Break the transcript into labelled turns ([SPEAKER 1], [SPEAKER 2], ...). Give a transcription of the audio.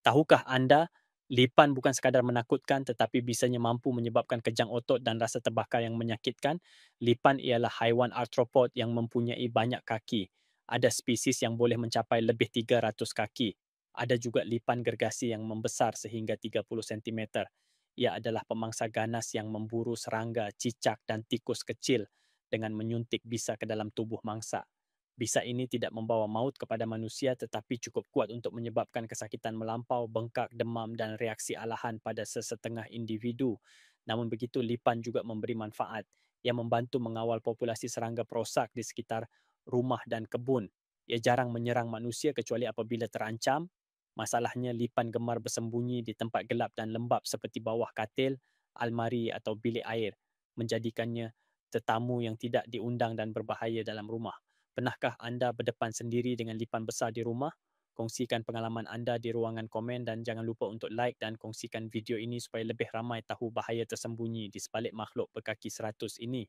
[SPEAKER 1] Tahukah anda, lipan bukan sekadar menakutkan tetapi bisanya mampu menyebabkan kejang otot dan rasa terbakar yang menyakitkan? Lipan ialah haiwan arthropod yang mempunyai banyak kaki. Ada spesies yang boleh mencapai lebih 300 kaki. Ada juga lipan gergasi yang membesar sehingga 30 sentimeter. Ia adalah pemangsa ganas yang memburu serangga, cicak dan tikus kecil dengan menyuntik bisa ke dalam tubuh mangsa. Bisa ini tidak membawa maut kepada manusia tetapi cukup kuat untuk menyebabkan kesakitan melampau, bengkak, demam dan reaksi alahan pada sesetengah individu. Namun begitu, lipan juga memberi manfaat yang membantu mengawal populasi serangga perosak di sekitar rumah dan kebun. Ia jarang menyerang manusia kecuali apabila terancam. Masalahnya, lipan gemar bersembunyi di tempat gelap dan lembap seperti bawah katil, almari atau bilik air, menjadikannya tetamu yang tidak diundang dan berbahaya dalam rumah. Pernahkah anda berdepan sendiri dengan lipan besar di rumah? Kongsikan pengalaman anda di ruangan komen dan jangan lupa untuk like dan kongsikan video ini supaya lebih ramai tahu bahaya tersembunyi di sebalik makhluk berkaki 100 ini.